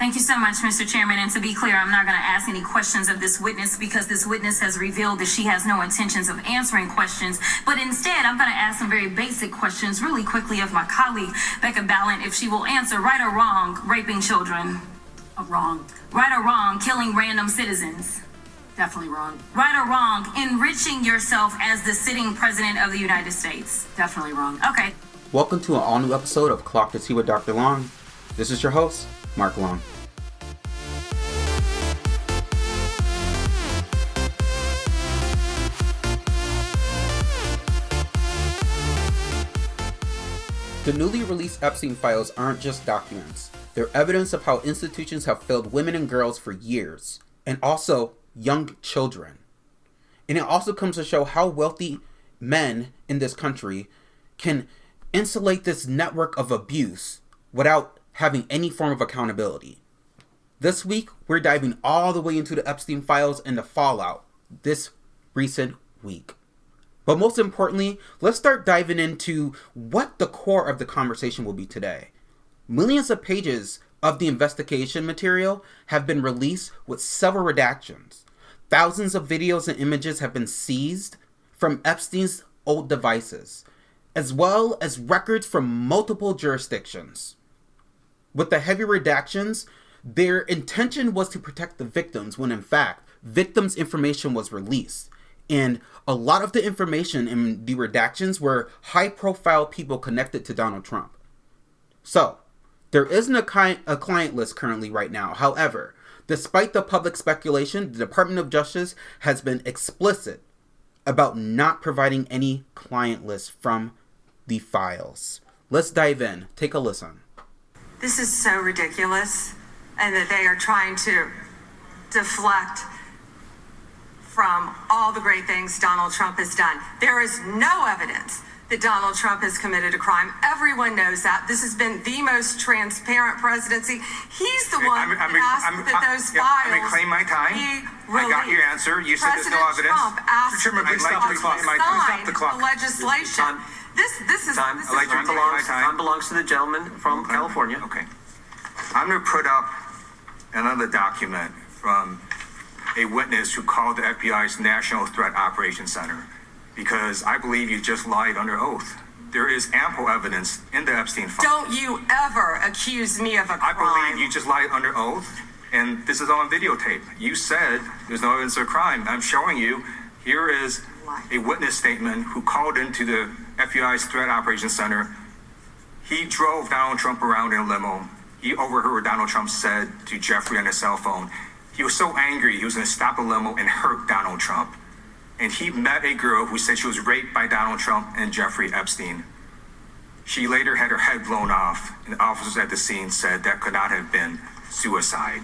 Thank you so much, Mr. Chairman. And to be clear, I'm not going to ask any questions of this witness because this witness has revealed that she has no intentions of answering questions. But instead, I'm going to ask some very basic questions really quickly of my colleague, Becca Ballant, if she will answer right or wrong, raping children. Wrong. Right or wrong, killing random citizens. Definitely wrong. Right or wrong, enriching yourself as the sitting president of the United States. Definitely wrong. Okay. Welcome to an all-new episode of Clock to Tea with Dr. Long. This is your host, Mark Long. The newly released Epstein files aren't just documents. They're evidence of how institutions have failed women and girls for years, and also young children. And it also comes to show how wealthy men in this country can insulate this network of abuse without having any form of accountability. This week, we're diving all the way into the Epstein files and the fallout this recent week. But most importantly, let's start diving into what the core of the conversation will be today. Millions of pages of the investigation material have been released with several redactions. Thousands of videos and images have been seized from Epstein's old devices, as well as records from multiple jurisdictions. With the heavy redactions, their intention was to protect the victims when in fact, victims' information was released. And a lot of the information in the redactions were high-profile people connected to Donald Trump. So, there isn't a client list currently right now. However, despite the public speculation, the Department of Justice has been explicit about not providing any client list from the files. Let's dive in. Take a listen. This is so ridiculous, and that they are trying to deflect from all the great things Donald Trump has done. There is no evidence that Donald Trump has committed a crime. Everyone knows that. This has been the most transparent presidency. He's the one that asked that those files. I'm going to claim my time. I got your answer. You said there's no evidence. Trump asked Chairman, please stop the clock. Stop the clock. Legislation. This is time. Time belongs to the gentleman from California. Okay. I'm going to put up another document from a witness who called the FBI's National Threat Operations Center, because I believe you just lied under oath. There is ample evidence in the Epstein file. Don't you ever accuse me of a crime. I believe you just lied under oath, and this is on videotape. You said there's no evidence of a crime. I'm showing you, here is a witness statement who called into the FBI's Threat Operations Center. He drove Donald Trump around in a limo. He overheard what Donald Trump said to Jeffrey on his cell phone. He was so angry, he was going to stop the limo and hurt Donald Trump. And he met a girl who said she was raped by Donald Trump and Jeffrey Epstein. She later had her head blown off, and officers at the scene said that could not have been suicide.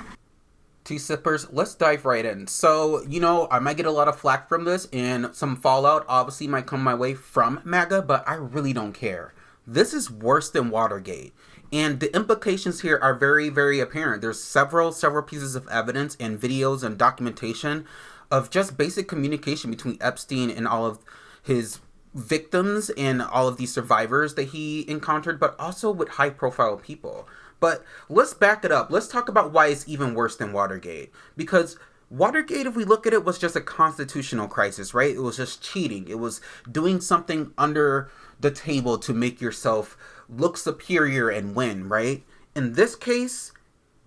Tea sippers, let's dive right in. So, I might get a lot of flack from this, and some fallout obviously might come my way from MAGA, but I really don't care. This is worse than Watergate. And the implications here are very, very apparent. There's several pieces of evidence and videos and documentation of just basic communication between Epstein and all of his victims and all of these survivors that he encountered, but also with high-profile people. But let's back it up. Let's talk about why it's even worse than Watergate. Because Watergate, if we look at it, was just a constitutional crisis, right? It was just cheating. It was doing something under the table to make yourself look superior and win, right? In this case,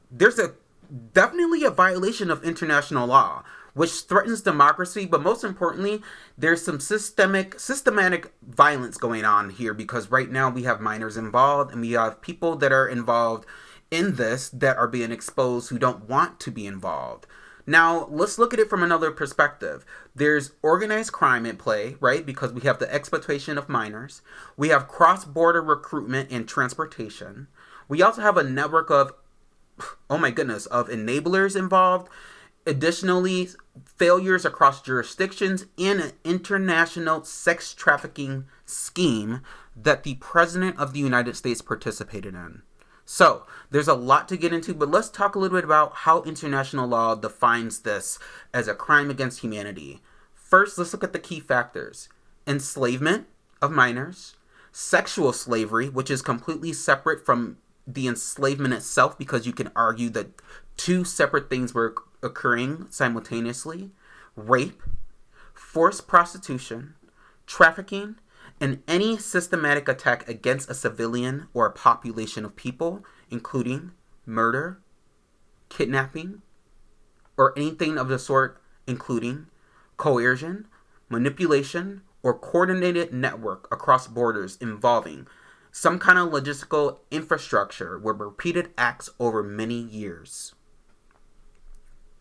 there's definitely a violation of international law, which threatens democracy, but most importantly, there's some systematic violence going on here, because right now we have minors involved, and we have people that are involved in this that are being exposed who don't want to be involved. Now, let's look at it from another perspective. There's organized crime at play, right? Because we have the exploitation of minors. We have cross-border recruitment and transportation. We also have a network of, of enablers involved. Additionally, failures across jurisdictions and an international sex trafficking scheme that the President of the United States participated in. So, there's a lot to get into, but let's talk a little bit about how international law defines this as a crime against humanity. First, let's look at the key factors. Enslavement of minors, sexual slavery, which is completely separate from the enslavement itself, because you can argue that two separate things were occurring simultaneously: rape, forced prostitution, trafficking, and any systematic attack against a civilian or a population of people, including murder, kidnapping, or anything of the sort, including coercion, manipulation, or coordinated network across borders involving some kind of logistical infrastructure with repeated acts over many years.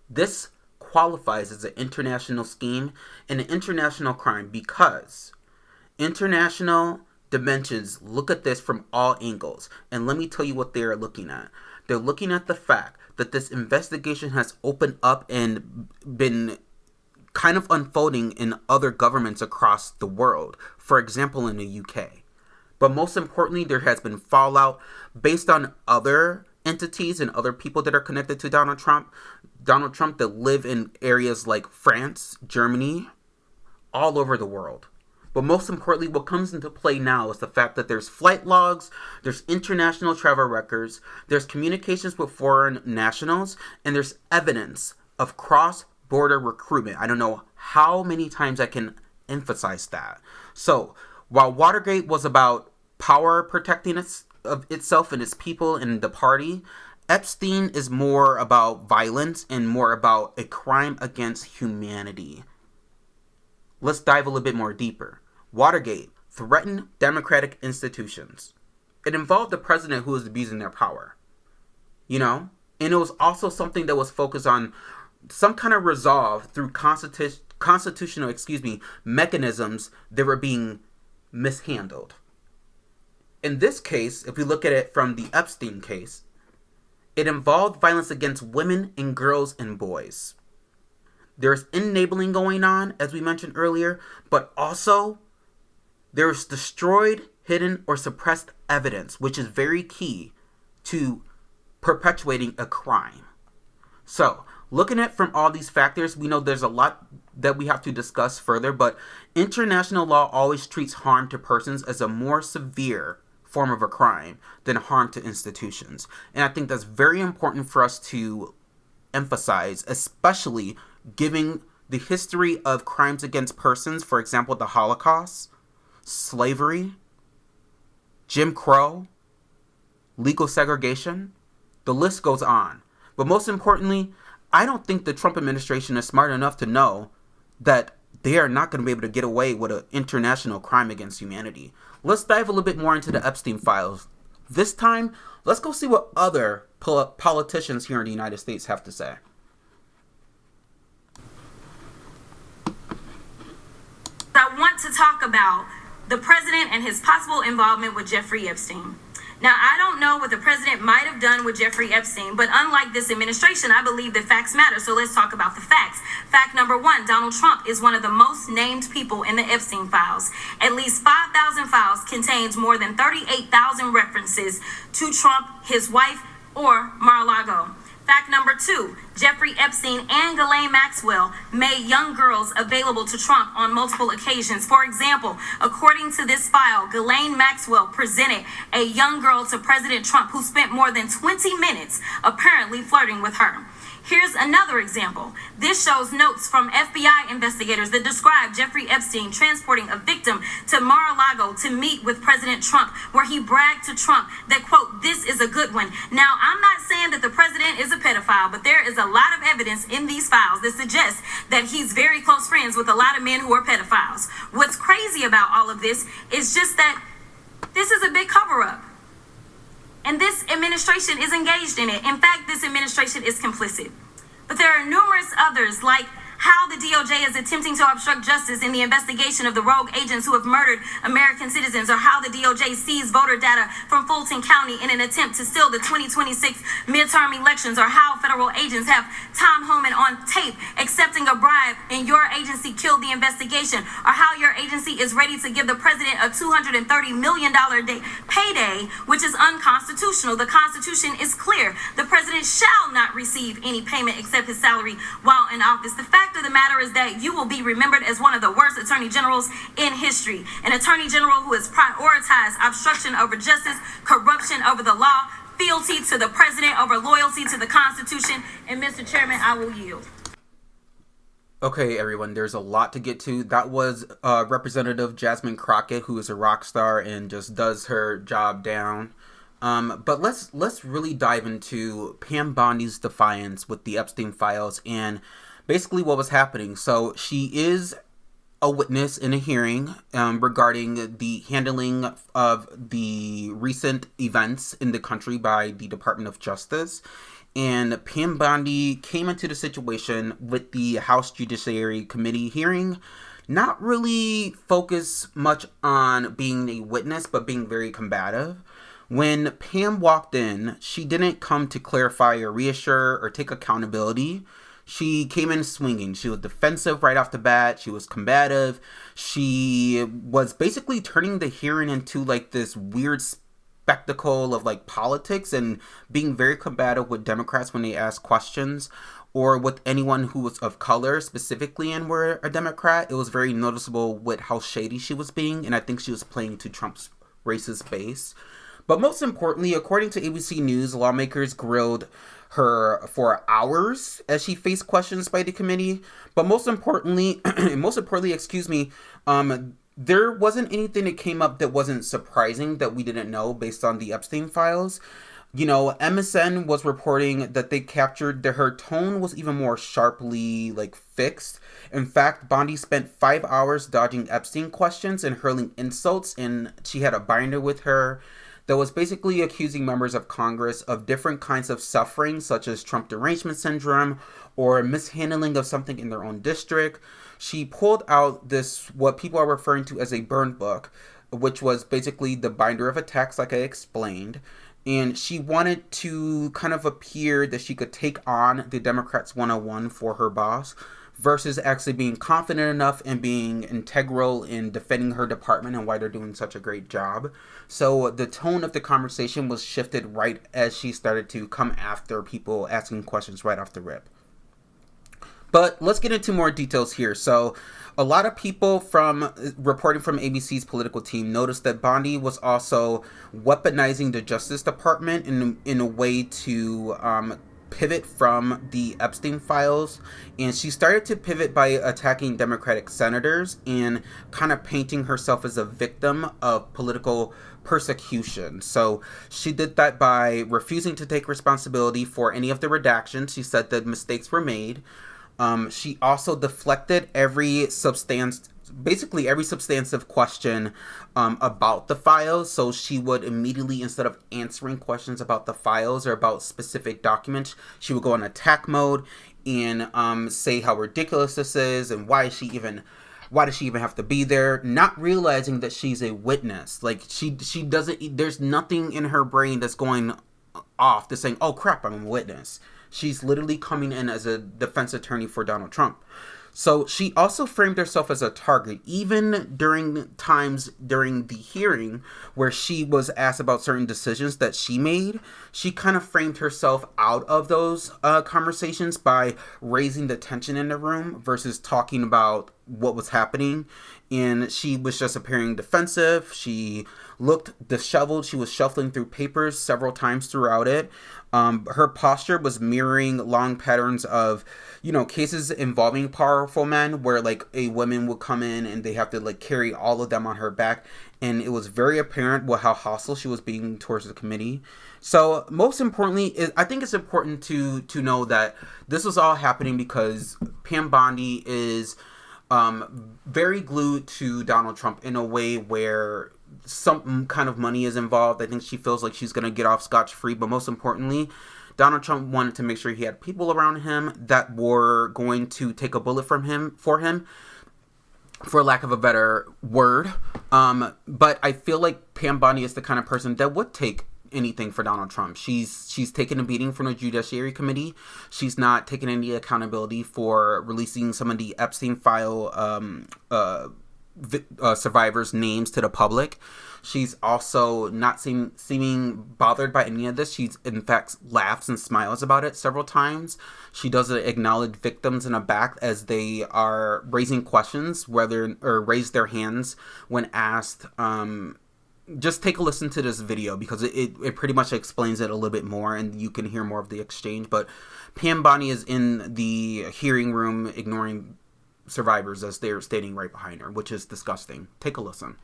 This qualifies as an international scheme and an international crime because international dimensions look at this from all angles. And let me tell you what they are looking at. They're looking at the fact that this investigation has opened up and been kind of unfolding in other governments across the world. For example, in the UK. But most importantly, there has been fallout based on other entities and other people that are connected to Donald Trump that live in areas like France, Germany, all over the world. But most importantly, what comes into play now is the fact that there's flight logs, there's international travel records, there's communications with foreign nationals, and there's evidence of cross-border recruitment. I don't know how many times I can emphasize that. So, while Watergate was about power protecting itself and its people and the party, Epstein is more about violence and more about a crime against humanity. Let's dive a little bit more deeper. Watergate threatened democratic institutions. It involved the president who was abusing their power. And it was also something that was focused on some kind of resolve through constitutional mechanisms that were being mishandled. In this case, if we look at it from the Epstein case, it involved violence against women and girls and boys. There's enabling going on, as we mentioned earlier, but also there's destroyed, hidden, or suppressed evidence, which is very key to perpetuating a crime. So, looking at from all these factors, we know there's a lot that we have to discuss further, but international law always treats harm to persons as a more severe form of a crime than harm to institutions. And I think that's very important for us to emphasize, especially given the history of crimes against persons, for example, the Holocaust, slavery, Jim Crow, legal segregation, the list goes on. But most importantly, I don't think the Trump administration is smart enough to know that they are not going to be able to get away with an international crime against humanity. Let's dive a little bit more into the Epstein files. This time, let's go see what other politicians here in the United States have to say. I want to talk about the president and his possible involvement with Jeffrey Epstein. Now, I don't know what the president might have done with Jeffrey Epstein, but unlike this administration, I believe that facts matter. So let's talk about the facts. Fact number one, Donald Trump is one of the most named people in the Epstein files. At least 5,000 files contains more than 38,000 references to Trump, his wife, or Mar-a-Lago. Fact number two, Jeffrey Epstein and Ghislaine Maxwell made young girls available to Trump on multiple occasions. For example, according to this file, Ghislaine Maxwell presented a young girl to President Trump who spent more than 20 minutes apparently flirting with her. Here's another example. This shows notes from FBI investigators that describe Jeffrey Epstein transporting a victim to Mar-a-Lago to meet with President Trump, where he bragged to Trump that, quote, "This is a good one." Now, I'm not saying that the president is a pedophile, but there is a lot of evidence in these files that suggests that he's very close friends with a lot of men who are pedophiles. What's crazy about all of this is just that this is a big cover-up. And this administration is engaged in it. In fact, this administration is complicit. But there are numerous others, like how the DOJ is attempting to obstruct justice in the investigation of the rogue agents who have murdered American citizens, or how the DOJ seized voter data from Fulton County in an attempt to steal the 2026 midterm elections, or how federal agents have Tom Homan on tape accepting a bribe and your agency killed the investigation, or how your agency is ready to give the president a $230 million payday, which is unconstitutional. The Constitution is clear. The president shall not receive any payment except his salary while in office. The fact of the matter is that you will be remembered as one of the worst attorney generals in history. An attorney general who has prioritized obstruction over justice, corruption over the law, fealty to the president over loyalty to the Constitution. And Mr. Chairman, I will yield. Okay, everyone, there's a lot to get to. That was Representative Jasmine Crockett, who is a rock star and just does her job down. But let's really dive into Pam Bondi's defiance with the Epstein files and basically what was happening. So she is a witness in a hearing regarding the handling of the recent events in the country by the Department of Justice. And Pam Bondi came into the situation with the House Judiciary Committee hearing, not really focused much on being a witness, but being very combative. When Pam walked in, she didn't come to clarify or reassure or take accountability. She came in swinging. She was defensive right off the bat. She was combative. She was basically turning the hearing into like this weird spectacle of like politics and being very combative with Democrats when they ask questions, or with anyone who was of color specifically and were a Democrat. It was very noticeable with how shady she was being, and I think she was playing to Trump's racist base. But most importantly, according to ABC News, lawmakers grilled her for hours as she faced questions by the committee. But most importantly, there wasn't anything that came up that wasn't surprising that we didn't know based on the Epstein files. You know, MSN was reporting that they captured that her tone was even more sharply fixed. In fact, Bondi spent 5 hours dodging Epstein questions and hurling insults, and she had a binder with her that was basically accusing members of Congress of different kinds of suffering, such as Trump derangement syndrome or mishandling of something in their own district. She pulled out this, what people are referring to as a burn book, which was basically the binder of attacks, like I explained. And she wanted to kind of appear that she could take on the Democrats 101 for her boss, versus actually being confident enough and being integral in defending her department and why they're doing such a great job. So the tone of the conversation was shifted right as she started to come after people asking questions right off the rip. But let's get into more details here. So a lot of people reporting from ABC's political team noticed that Bondi was also weaponizing the Justice Department in a way to pivot from the Epstein files, and she started to pivot by attacking Democratic senators and kind of painting herself as a victim of political persecution. So she did that by refusing to take responsibility for any of the redactions. She said that mistakes were made. She also deflected every substantive question about the files. So she would immediately, instead of answering questions about the files or about specific documents, she would go in attack mode and say how ridiculous this is and why does she even have to be there, not realizing that she's a witness. Like she doesn't, there's nothing in her brain that's going off that's saying, oh crap, I'm a witness. She's literally coming in as a defense attorney for Donald Trump. So she also framed herself as a target, even during times during the hearing where she was asked about certain decisions that she made. She kind of framed herself out of those conversations by raising the tension in the room versus talking about what was happening. And she was just appearing defensive. She looked disheveled. She was shuffling through papers several times throughout it. Her posture was mirroring long patterns of, cases involving powerful men where a woman would come in and they have to carry all of them on her back. And it was very apparent how hostile she was being towards the committee. So most importantly, I think it's important to know that this was all happening because Pam Bondi is very glued to Donald Trump in a way where some kind of money is involved. I think she feels like she's going to get off scotch-free, but most importantly, Donald Trump wanted to make sure he had people around him that were going to take a bullet for him, for lack of a better word. But I feel like Pam Bondi is the kind of person that would take anything for Donald Trump. She's taken a beating from the Judiciary Committee. She's not taken any accountability for releasing some of the Epstein file survivors' names to the public. She's also not seeming bothered by any of this. She's in fact laughs and smiles about it several times. She doesn't acknowledge victims in the back as they are raising questions, raise their hands when asked just take a listen to this video because it pretty much explains it a little bit more, and you can hear more of the exchange. But Pam Bondi is in the hearing room ignoring survivors as they're standing right behind her, which is disgusting. Take a listen.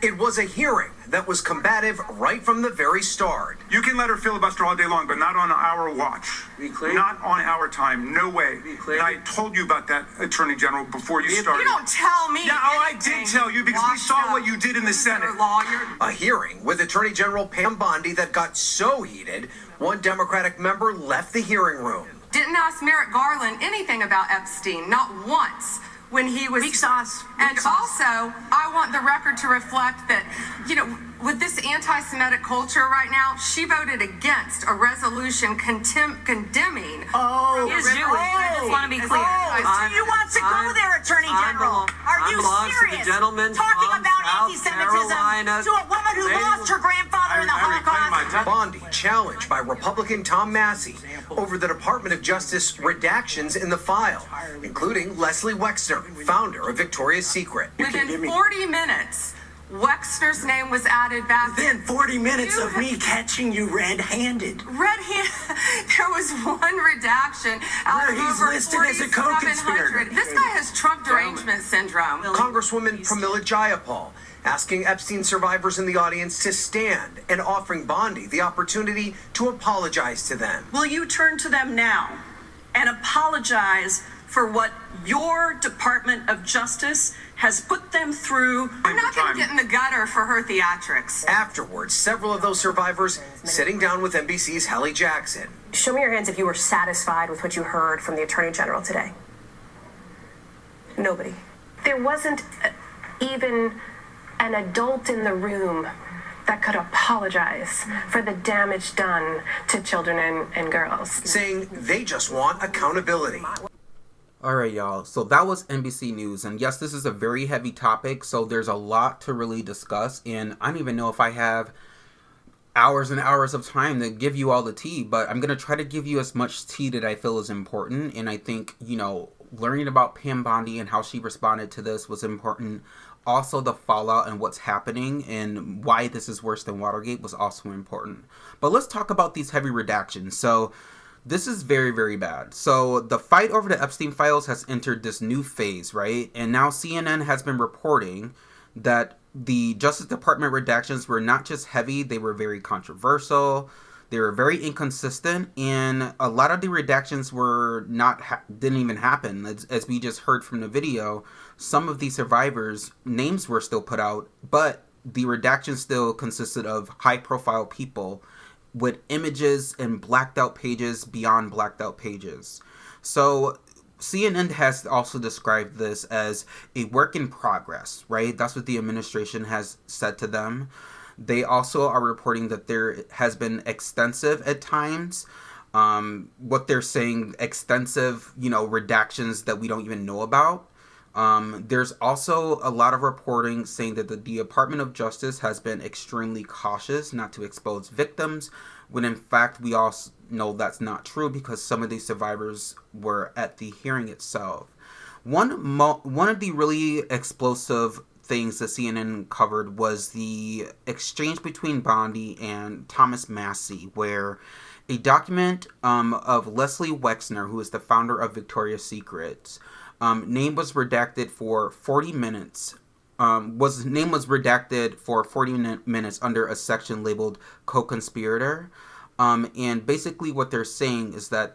It was a hearing that was combative right from the very start. You can let her filibuster all day long, but not on our watch. Be clear. Not on our time. No way. Be clear. And I told you about that, Attorney General, before you started. You don't tell me. Yeah, oh, I did tell you because we saw what you did in the Senate. Lawyer. A hearing with Attorney General Pam Bondi that got so heated, one Democratic member left the hearing room. Didn't ask Merrick Garland anything about Epstein, not once. When he was Weak sauce. And also, I want the record to reflect that, with this anti-Semitic culture right now, she voted against a resolution condemning. Oh, Is Jewish. I just want to be clear. You want to go there, Attorney General? Are you serious? Talking about anti-Semitism to a woman who lost her grandfather in the Holocaust? Bondi challenged by Republican Tom Massey over the Department of Justice redactions in the file, including Leslie Wexner, founder of Victoria's Secret. Within 40 minutes, Wexner's name was added back. Within 40 minutes of me catching you red-handed. There was one redaction out Where of he's over listed as a 4,700. co-conspirator. This guy has Trump derangement syndrome. Congresswoman Pramila Jayapal asking Epstein survivors in the audience to stand and offering Bondi the opportunity to apologize to them. Will you turn to them now and apologize for what your Department of Justice has put them through? I'm not going to get in the gutter for her theatrics. Afterwards, several of those survivors sitting down with NBC's Hallie Jackson. Show me your hands if you were satisfied with what you heard from the Attorney General today. Nobody. There wasn't even an adult in the room that could apologize for the damage done to children and girls. Saying they just want accountability. Alright, y'all. So that was NBC News. And yes, this is a very heavy topic, so there's a lot to really discuss. And I don't even know if I have hours and hours of time to give you all the tea, but I'm going to try to give you as much tea that I feel is important. And I think, learning about Pam Bondi and how she responded to this was important. Also, the fallout and what's happening and why this is worse than Watergate was also important. But let's talk about these heavy redactions. So this is very, very bad. So the fight over the Epstein files has entered this new phase, right? And now CNN has been reporting that the Justice Department redactions were not just heavy, they were very controversial. They were very inconsistent, and a lot of the redactions were didn't even happen. As we just heard from the video, some of these survivors' names were still put out, but the redactions still consisted of high-profile people with images and blacked out pages beyond blacked out pages. So CNN has also described this as a work in progress, right? That's what the administration has said to them. They also are reporting that there has been extensive at times, what they're saying, extensive, redactions that we don't even know about. There's also a lot of reporting saying that the Department of Justice has been extremely cautious not to expose victims, when in fact we all know that's not true because some of these survivors were at the hearing itself. One of the really explosive things that CNN covered was the exchange between Bondi and Thomas Massey, where a document of Leslie Wexner, who is the founder of Victoria's Secret, name was redacted for 40 minutes. Name was redacted for 40 minutes under a section labeled co-conspirator. And basically what they're saying is that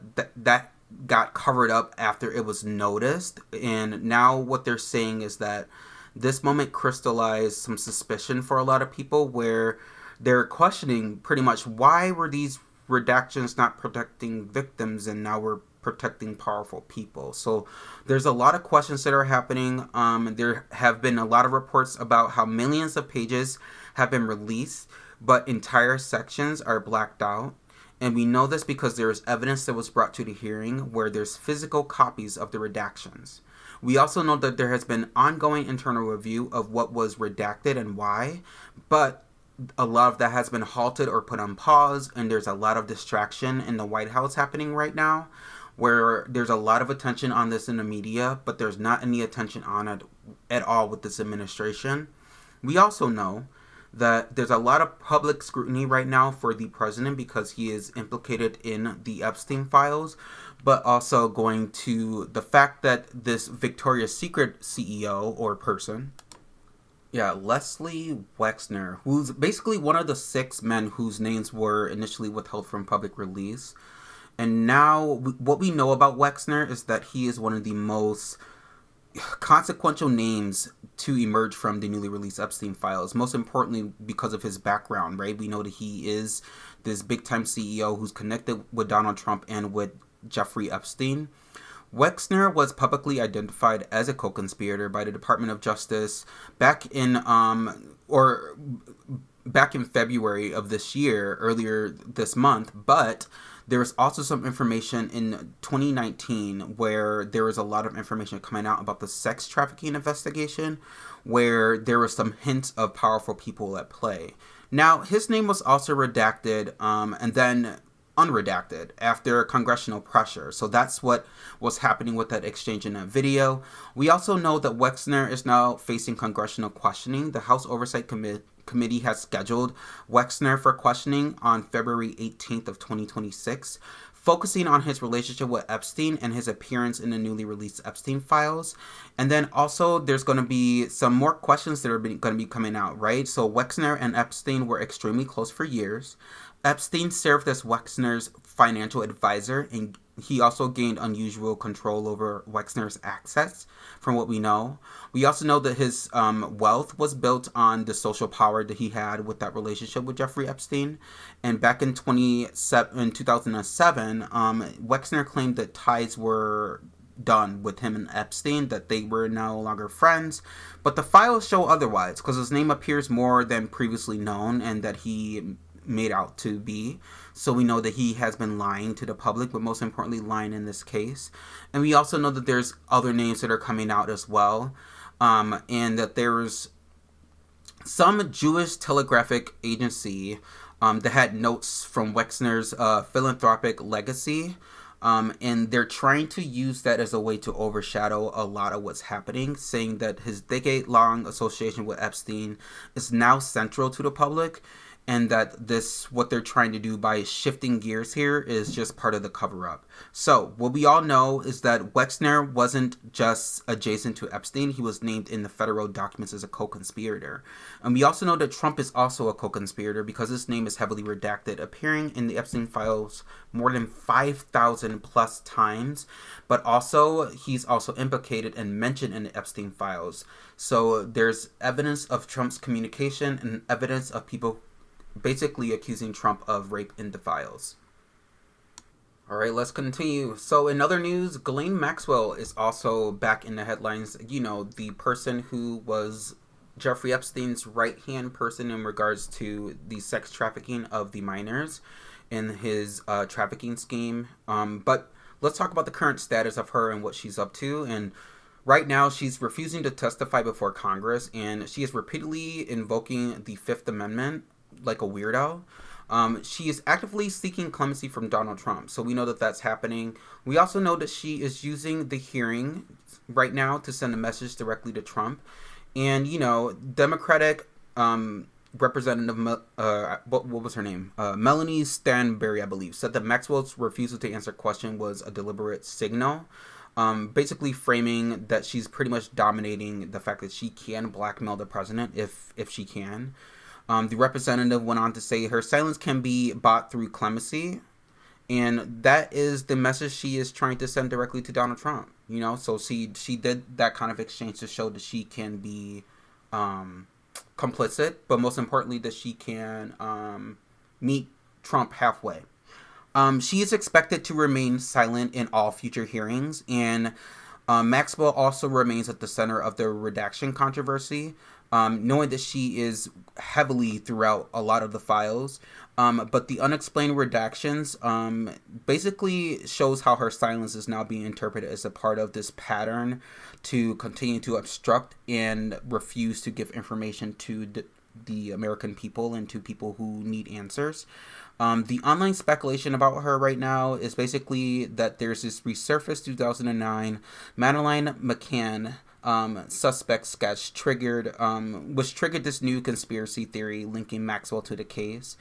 got covered up after it was noticed. And now what they're saying is that this moment crystallized some suspicion for a lot of people where they're questioning pretty much why were these redactions not protecting victims and now we're protecting powerful people. So there's a lot of questions that are happening. There have been a lot of reports about how millions of pages have been released, but entire sections are blacked out. And we know this because there is evidence that was brought to the hearing where there's physical copies of the redactions. We also know that there has been ongoing internal review of what was redacted and why, but a lot of that has been halted or put on pause, and there's a lot of distraction in the White House happening right now, where there's a lot of attention on this in the media, but there's not any attention on it at all with this administration. We also know that there's a lot of public scrutiny right now for the president because he is implicated in the Epstein files, but also going to the fact that this Victoria's Secret CEO or person, Leslie Wexner, who's basically one of the 6 men whose names were initially withheld from public release. And now what we know about Wexner is that he is one of the most consequential names to emerge from the newly released Epstein files, most importantly because of his background, right? We know that he is this big-time CEO who's connected with Donald Trump and with Jeffrey Epstein. Wexner was publicly identified as a co-conspirator by the Department of Justice back in February of this year, earlier this month, but there's also some information in 2019 where there was a lot of information coming out about the sex trafficking investigation, where there was some hints of powerful people at play. Now, his name was also redacted and then unredacted after congressional pressure. So that's what was happening with that exchange in that video. We also know that Wexner is now facing congressional questioning. The House Oversight Committee has scheduled Wexner for questioning on February 18th of 2026, focusing on his relationship with Epstein and his appearance in the newly released Epstein files. And then also there's going to be some more questions that are going to be coming out, right? So Wexner and Epstein were extremely close for years. Epstein served as Wexner's financial advisor, and he also gained unusual control over Wexner's assets, from what we know. We also know that his wealth was built on the social power that he had with that relationship with Jeffrey Epstein. And back in 2007, Wexner claimed that ties were done with him and Epstein, that they were no longer friends. But the files show otherwise, because his name appears more than previously known and that he made out to be. So we know that he has been lying to the public, but most importantly lying in this case. And we also know that there's other names that are coming out as well, and that there's some Jewish telegraphic agency that had notes from Wexner's philanthropic legacy, and they're trying to use that as a way to overshadow a lot of what's happening, saying that his decade-long association with Epstein is now central to the public, and that what they're trying to do by shifting gears here is just part of the cover-up. So, what we all know is that Wexner wasn't just adjacent to Epstein, he was named in the federal documents as a co-conspirator. And we also know that Trump is also a co-conspirator because his name is heavily redacted, appearing in the Epstein files more than 5,000 plus times, but also he's also implicated and mentioned in the Epstein files. So, there's evidence of Trump's communication and evidence of people basically accusing Trump of rape in the files. Alright, let's continue. So in other news, Ghislaine Maxwell is also back in the headlines. You know, the person who was Jeffrey Epstein's right-hand person in regards to the sex trafficking of the minors in his trafficking scheme. But let's talk about the current status of her and what she's up to. And right now, she's refusing to testify before Congress, and she is repeatedly invoking the Fifth Amendment like a weirdo. She is actively seeking clemency from Donald Trump, so we know that that's happening. We also know that she is using the hearing right now to send a message directly to Trump. And, you know, Democratic Representative, what was her name? Melanie Stanberry, I believe, said that Maxwell's refusal to answer question was a deliberate signal. Basically framing that she's pretty much dominating the fact that she can blackmail the president if she can. The representative went on to say her silence can be bought through clemency, and that is the message she is trying to send directly to Donald Trump. You know, so she did that kind of exchange to show that she can be complicit, but most importantly that she can meet Trump halfway. She is expected to remain silent in all future hearings, and Maxwell also remains at the center of the redaction controversy, knowing that she is heavily throughout a lot of the files. But the unexplained redactions basically shows how her silence is now being interpreted as a part of this pattern to continue to obstruct and refuse to give information to the American people and to people who need answers. The online speculation about her right now is basically that there's this resurfaced 2009 Madeleine McCann suspect sketch which triggered this new conspiracy theory linking Maxwell to the case.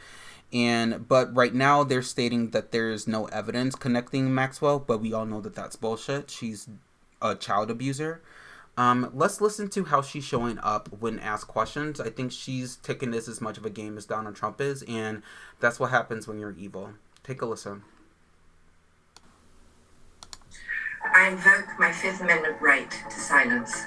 But right now they're stating that there's no evidence connecting Maxwell, but we all know that that's bullshit. She's a child abuser. Let's listen to how she's showing up when asked questions. I think she's taking this as much of a game as Donald Trump is, and that's what happens when you're evil. Take a listen. I invoke my Fifth Amendment right to silence.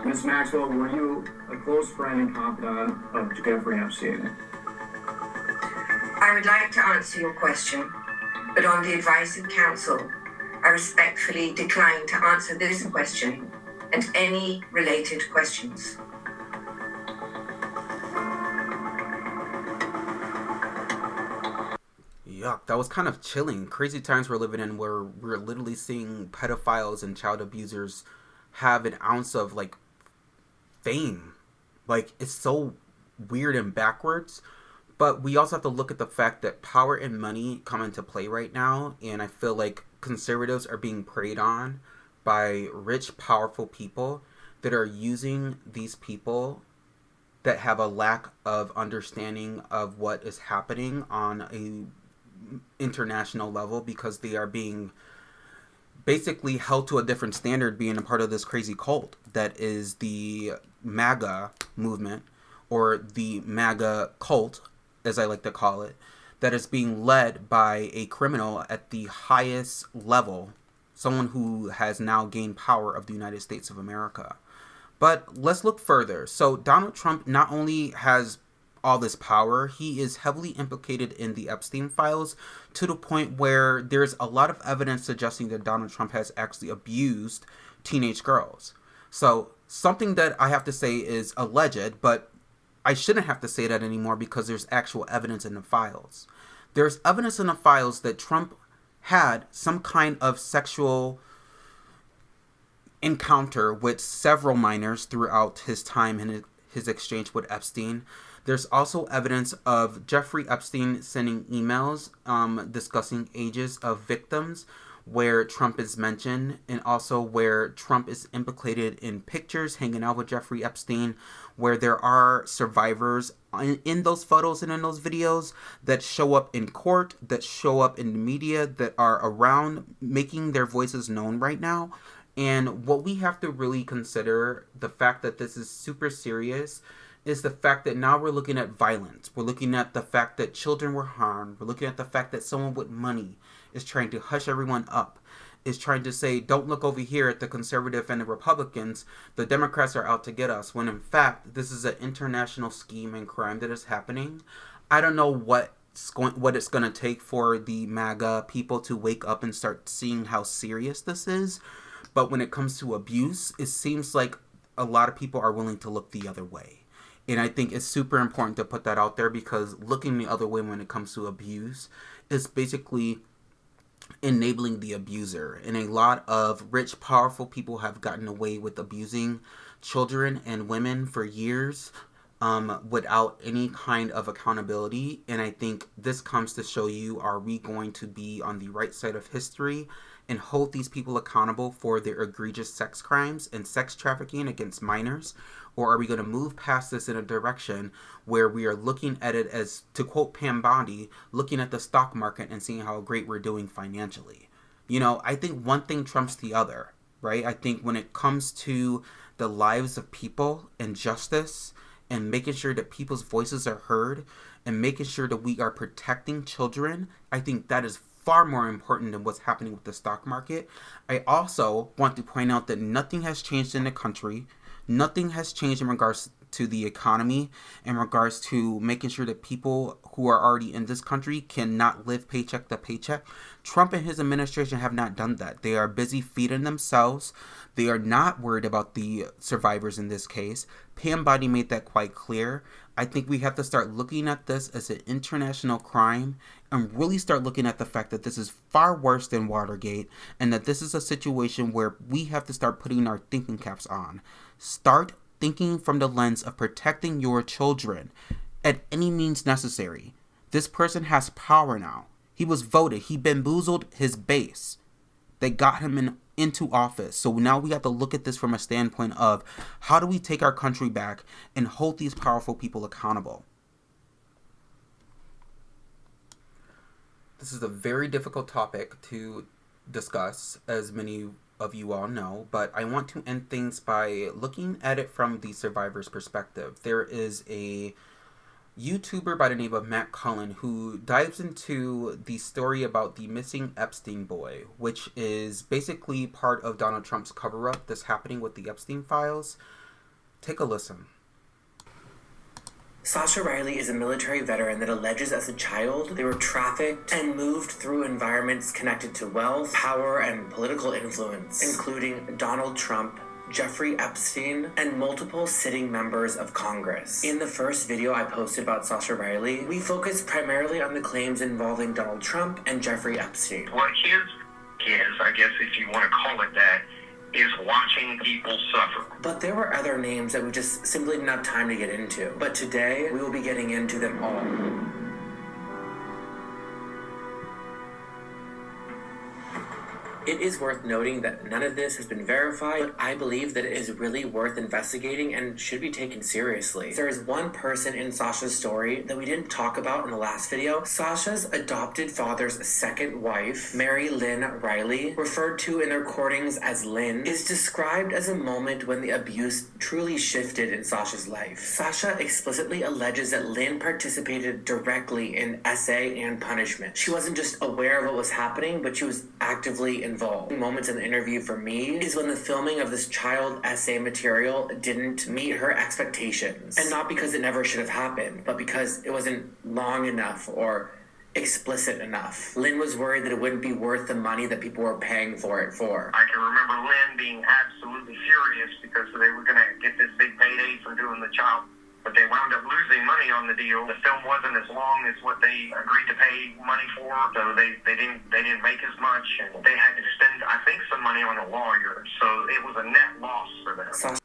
Ms. Maxwell, were you a close friend and confidant of Jeffrey Epstein? I would like to answer your question, but on the advice of counsel, I respectfully decline to answer this question and any related questions. Yuck, that was kind of chilling. Crazy times we're living in where we're literally seeing pedophiles and child abusers have an ounce of, like, fame. Like, it's so weird and backwards. But we also have to look at the fact that power and money come into play right now. And I feel like conservatives are being preyed on by rich, powerful people that are using these people that have a lack of understanding of what is happening on a international level, because they are being basically held to a different standard being a part of this crazy cult that is the MAGA movement, or the MAGA cult, as I like to call it, that is being led by a criminal at the highest level, someone who has now gained power of the United States of America. But let's look further. So Donald Trump not only has all this power, he is heavily implicated in the Epstein files, to the point where there's a lot of evidence suggesting that Donald Trump has actually abused teenage girls. So something that I have to say is alleged, but I shouldn't have to say that anymore because there's actual evidence in the files. There's evidence in the files that Trump had some kind of sexual encounter with several minors throughout his time in his exchange with Epstein. There's also evidence of Jeffrey Epstein sending emails discussing ages of victims where Trump is mentioned, and also where Trump is implicated in pictures hanging out with Jeffrey Epstein, where there are survivors in those photos and in those videos that show up in court, that show up in the media, that are around making their voices known right now. And what we have to really consider, the fact that this is super serious, is the fact that now we're looking at violence. We're looking at the fact that children were harmed. We're looking at the fact that someone with money is trying to hush everyone up, is trying to say, don't look over here at the conservative and the Republicans. The Democrats are out to get us, when in fact, this is an international scheme and crime that is happening. I don't know what it's going to take for the MAGA people to wake up and start seeing how serious this is. But when it comes to abuse, it seems like a lot of people are willing to look the other way. And I think it's super important to put that out there, because looking the other way when it comes to abuse is basically enabling the abuser. And a lot of rich, powerful people have gotten away with abusing children and women for years without any kind of accountability. And I think this comes to show you, are we going to be on the right side of history and hold these people accountable for their egregious sex crimes and sex trafficking against minors? Or are we going to move past this in a direction where we are looking at it as, to quote Pam Bondi, looking at the stock market and seeing how great we're doing financially? You know, I think one thing trumps the other, right? I think when it comes to the lives of people and justice and making sure that people's voices are heard and making sure that we are protecting children, I think that is far more important than what's happening with the stock market. I also want to point out that nothing has changed in the country. Nothing has changed in regards to the economy, in regards to making sure that people who are already in this country cannot live paycheck to paycheck. Trump and his administration have not done that. They are busy feeding themselves. They are not worried about the survivors in this case. Pam Bondi made that quite clear. I think we have to start looking at this as an international crime and really start looking at the fact that this is far worse than Watergate, and that this is a situation where we have to start putting our thinking caps on. Start thinking from the lens of protecting your children at any means necessary. This person has power now. He was voted. He bamboozled his base. They got him into office. So now we have to look at this from a standpoint of how do we take our country back and hold these powerful people accountable. This is a very difficult topic to discuss, as many of you all know, but I want to end things by looking at it from the survivor's perspective. There is a YouTuber by the name of Matt Cullen who dives into the story about the missing Epstein boy, which is basically part of Donald Trump's cover-up that's happening with the Epstein files. Take a listen. Sasha Riley is a military veteran that alleges as a child they were trafficked and moved through environments connected to wealth, power, and political influence, including Donald Trump, Jeffrey Epstein, and multiple sitting members of Congress. In the first video I posted about Sasha Riley, we focused primarily on the claims involving Donald Trump and Jeffrey Epstein. What his, I guess if you want to call it that, is watching people suffer. But there were other names that we just simply didn't have time to get into. But today, we will be getting into them all. It is worth noting that none of this has been verified, but I believe that it is really worth investigating and should be taken seriously. There is one person in Sasha's story that we didn't talk about in the last video. Sasha's adopted father's second wife, Mary Lynn Riley, referred to in the recordings as Lynn, is described as a moment when the abuse truly shifted in Sasha's life. Sasha explicitly alleges that Lynn participated directly in SA and punishment. She wasn't just aware of what was happening, but she was actively involved. Moments in the interview for me is when the filming of this child essay material didn't meet her expectations. And not because it never should have happened, but because it wasn't long enough or explicit enough. Lynn was worried that it wouldn't be worth the money that people were paying for it for. I can remember Lynn being absolutely furious because they were going to get this big payday for doing the child, but they wound up losing money on the deal. The film wasn't as long as what they agreed to pay money for, so they didn't make as much, and they had to spend, I think, some money on a lawyer. So it was a net loss for them.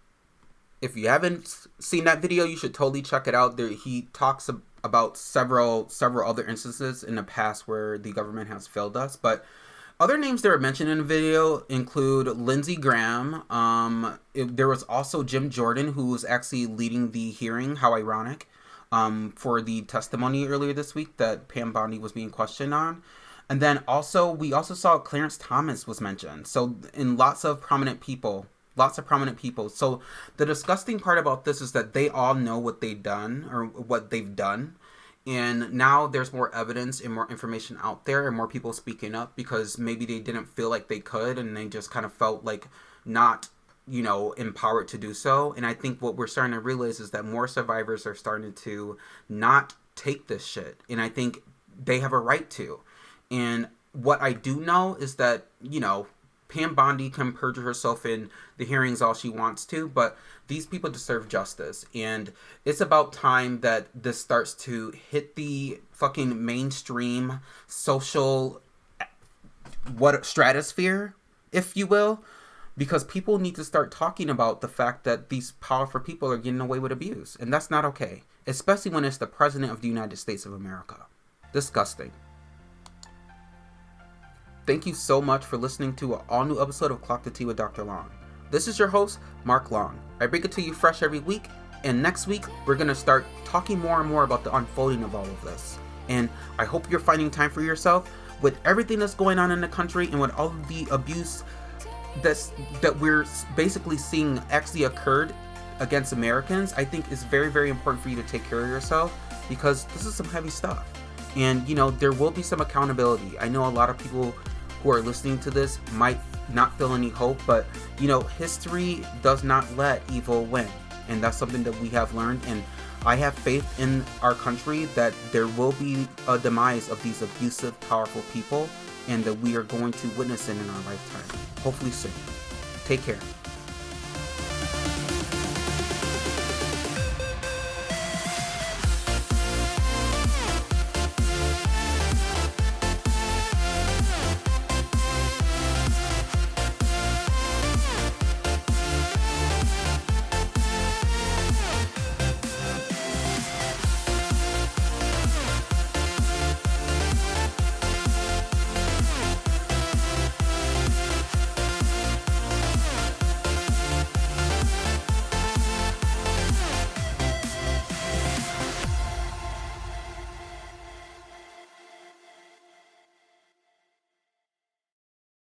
If you haven't seen that video, you should totally check it out. There, he talks about several other instances in the past where the government has failed us, but other names that were mentioned in the video include Lindsey Graham. There was also Jim Jordan, who was actually leading the hearing, how ironic, for the testimony earlier this week that Pam Bondi was being questioned on. And then we also saw Clarence Thomas was mentioned. So in lots of prominent people. So the disgusting part about this is that they all know what they've done or what they've done. And now there's more evidence and more information out there and more people speaking up because maybe they didn't feel like they could and they just kind of felt like not, empowered to do so. And I think what we're starting to realize is that more survivors are starting to not take this shit. And I think they have a right to. And what I do know is that, Pam Bondi can perjure herself in the hearings all she wants to, but these people deserve justice. And it's about time that this starts to hit the fucking mainstream social stratosphere, if you will, because people need to start talking about the fact that these powerful people are getting away with abuse. And that's not okay, especially when it's the President of the United States of America. Disgusting. Thank you so much for listening to an all-new episode of Clock the Tea with Dr. Long. This is your host, Mark Long. I bring it to you fresh every week, and next week, we're going to start talking more and more about the unfolding of all of this. And I hope you're finding time for yourself with everything that's going on in the country and with all of the abuse that we're basically seeing actually occurred against Americans. I think it's very, very important for you to take care of yourself because this is some heavy stuff. And, there will be some accountability. I know a lot of people who are listening to this might not feel any hope, but history does not let evil win. And that's something that we have learned, and I have faith in our country that there will be a demise of these abusive, powerful people, and that we are going to witness it in our lifetime. Hopefully soon. Take care.